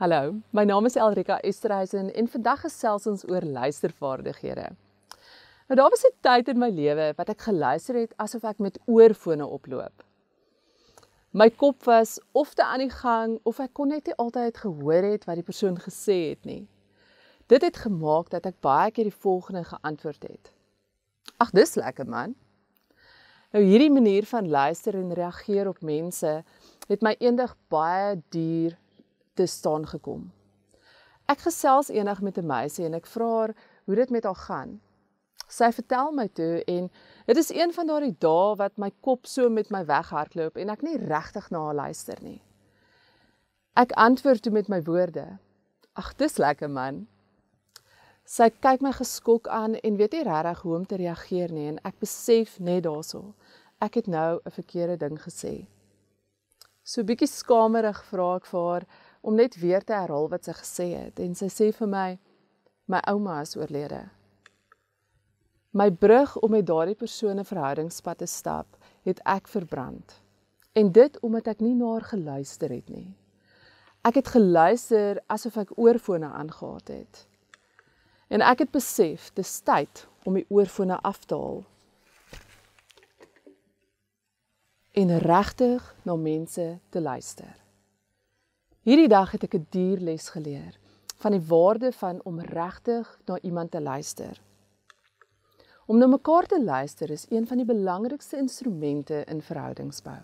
Hallo, my naam is Elrika Esterhuizen en vandag gesels ons oor luistervaardighede. Nou daar was 'n tyd in my lewe wat ek geluister het asof ek met oorfone oploop. My kop was of te aan die gang of ek kon net nie altyd gehoor het wat die persoon gesê het nie. Dit het gemaak dat ek baie keer die volgende geantwoord het. Ag, dis lekker man. Nou hierdie manier van luister en reageer op mense het my eendag baie duur te staan gekom. Ek gesels eendag met 'n meisie en ek vra haar hoe dit met haar gaan. Sy vertel my toe en dit is een van daardie dae wat my kop so met my weghardloop en ek nie regtig na haar luister nie. Ek antwoord toe met my woorde. Ag, dis lekker man. Sy kyk my geskok aan en weet nie regtig hoe om te reageer nie en ek besef net daarso, ek het nou 'n verkeerde ding gesê. So bietjie skamerig vra ek vir haar om net weer te herhaal wat sy gesê het en sy sê vir my ouma is oorlede. My brug om met daardie persoon 'n verhoudingspad te stap, het ek verbrand. En dit omdat ek nie na haar geluister het nie. Ek het geluister asof ek oorfone aangehad het. En ek het besef, dis tyd om die oorfone af te haal. En regtig na mense te luister. Hierdie dag het ek 'n dierles geleer van die waarde van om regtig na iemand te luister. Om na mekaar te luister is een van die belangrikste instrumente in verhoudingsbou.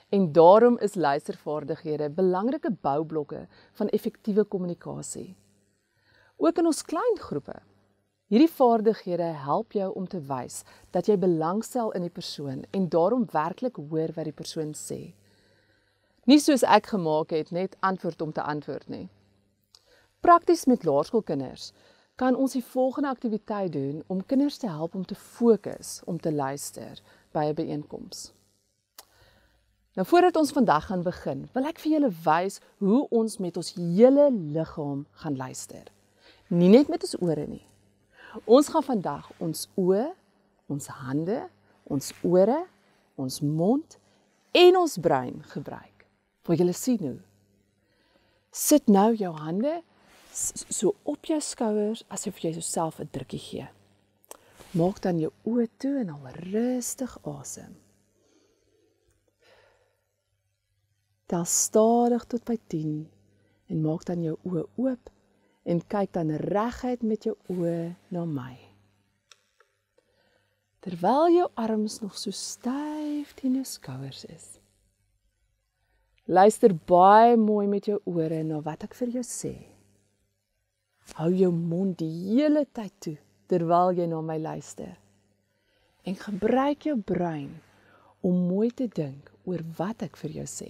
En daarom is luistervaardighede belangrike boublokke van effektiewe kommunikasie. Ook in ons klein groepe. Hierdie vaardighede help jou om te wys dat jy belangstel in die persoon en daarom werklik hoor wat die persoon sê. Nie soos ek gemaak het, net antwoord om te antwoord nie. Prakties met laerskoolkinders kan ons die volgende aktiwiteit doen om kinders te help om te fokus, om te luister by 'n byeenkoms. Nou voordat ons vandag gaan begin, wil ek vir julle wys hoe ons met ons hele liggaam gaan luister. Nie net met ons ore nie. Ons gaan vandag ons oë, ons hande, ons ore, ons mond en ons brein gebruik. Wil julle sien hoe? Sit nou jou hande so op jou skouers asof jy jouself 'n drukkie gee. Maak dan jou oë toe en al rustig asem. Tel stadig tot by 10 en maak dan jou oë oop en kyk dan reguit met jou oë na my. Terwyl jou arms nog so styf teen jou skouers is. Luister baie mooi met jou ore na wat ek vir jou sê. Hou jou mond die hele tyd toe, terwyl jy na my luister. En gebruik jou brein om mooi te dink oor wat ek vir jou sê.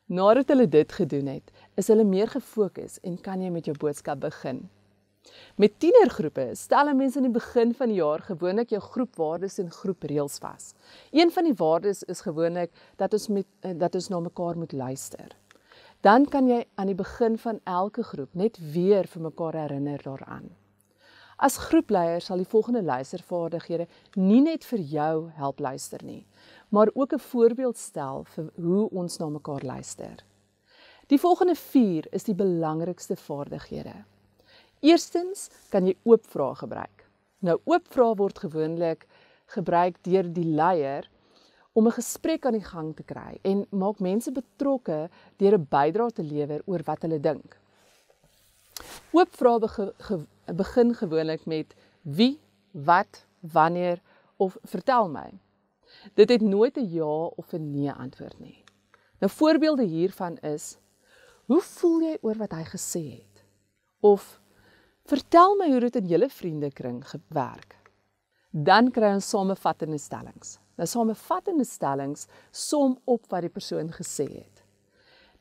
Nadat hulle dit gedoen het, is hulle meer gefokus en kan jy met jou boodskap begin. Met tienergroepe stel 'n mens in die begin van die jaar gewoonlik jou groepwaardes en groepreëls vas. Een van die waardes is gewoonlik dat ons na mekaar moet luister. Dan kan jy aan die begin van elke groep net weer vir mekaar herinner daaraan. As groepleier sal die volgende luistervaardighede nie net vir jou help luister nie, maar ook 'n voorbeeld stel vir hoe ons na mekaar luister. Die volgende 4 is die belangrikste vaardighede. Eerstens kan jy oop vrae gebruik. Nou oop vrae word gewoonlik gebruik deur die leier om 'n gesprek aan die gang te kry en maak mense betrokke deur 'n bydrae te lewer oor wat hulle dink. Oop vrae begin gewoonlik met wie, wat, wanneer of vertel my. Dit het nooit 'n ja of 'n nee antwoord nie. Nou voorbeelde hiervan is, hoe voel jy oor wat hy gesê het? Of vertel my hoe dit in julle vriendekring werk. Dan kry ons samevattende stellings. Nou samevattende stellings som op wat die persoon gesê het.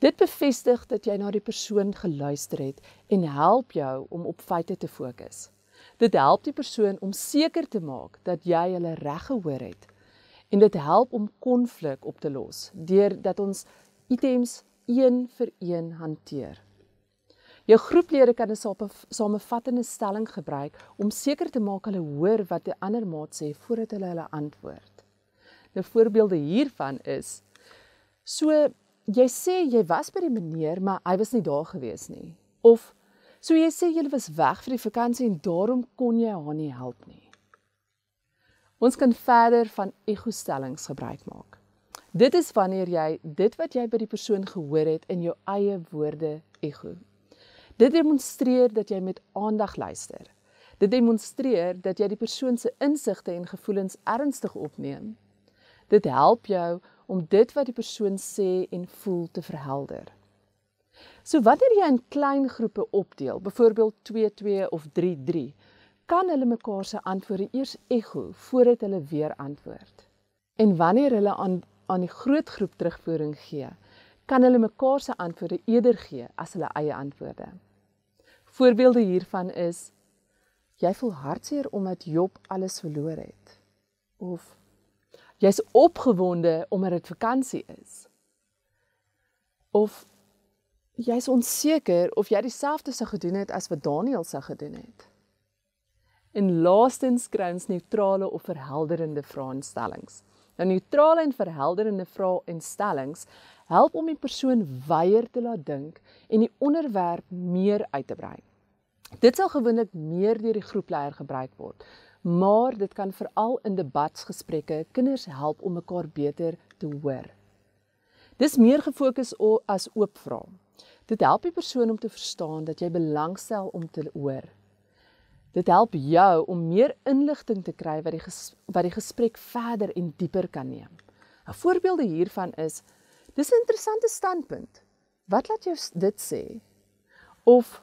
Dit bevestig dat jy na die persoon geluister het en help jou om op feite te fokus. Dit help die persoon om seker te maak dat jy hulle reg gehoor het. En dit help om konflik op te los, deurdat ons items een vir een hanteer. Jou groeplede kan 'n samevattende stelling gebruik om seker te maak hulle hoor wat 'n ander maat sê voordat hulle antwoord. Nou voorbeelde hiervan is, so jy sê jy was by die meneer, maar hy was nie daar gewees nie. Of so jy sê jy was weg vir die vakansie en daarom kon jy haar nie help nie. Ons kan verder van ego-stellings gebruik maak. Dit is wanneer jy dit wat jy by die persoon gehoor het in jou eie woorde ego. Dit demonstreer dat jy met aandag luister. Dit demonstreer dat jy die persoon se insigte en gevoelens ernstig opneem. Dit help jou om dit wat die persoon sê en voel te verhelder. So wanneer jy in klein groepe opdeel, byvoorbeeld 2-2 of 3-3, kan hulle mekaar se antwoorde eers ego voordat hulle weer antwoord. En wanneer hulle aan die groot groep terugvoering gee, kan hulle mekaar se antwoorde eerder gee as hulle eie antwoorde. Voorbeelde hiervan is: jy voel hartseer omdat Job alles verloor het. Of jy's opgewonde omdat dit vakansie is. Of jy's onseker of jy dieselfde sou gedoen het as wat Daniel sou gedoen het. En laastens kry ons neutrale of verhelderende vraestellings. Nou neutrale en verhelderende vrae en stellings help om die persoon weier te laat dink en die onderwerp meer uit te brei. Dit sal gewoonlik meer deur die groepleier gebruik word, maar dit kan veral in debatsgesprekke kinders help om mekaar beter te hoor. Dis meer gefokus as oop vrae. Dit help die persoon om te verstaan dat jy belangstel om te hoor. Dit help jou om meer inligting te kry wat die gesprek verder en dieper kan neem. Voorbeelde hiervan is: dis 'n interessante standpunt. Wat laat jou dit sê? Of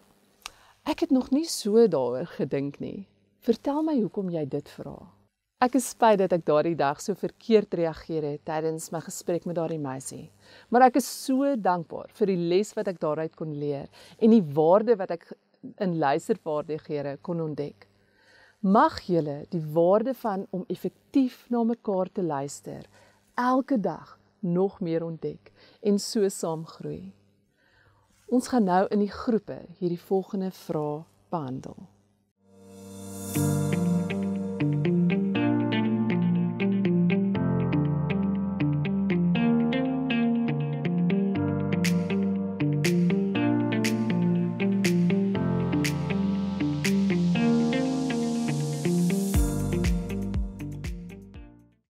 ek het nog nie so daaroor gedink nie. Vertel my hoekom jy dit vra. Ek is spyt dat ek daardie dag so verkeerd reageer het tydens my gesprek met daardie meisie. Maar ek is so dankbaar vir die les wat ek daaruit kon leer en die waarde wat ek in luistervaardighede kon ontdek. Mag julle die waarde van om effektief na mekaar te luister elke dag nog meer ontdek en so saam groei. Ons gaan nou in die groepe hierdie volgende vrae behandel.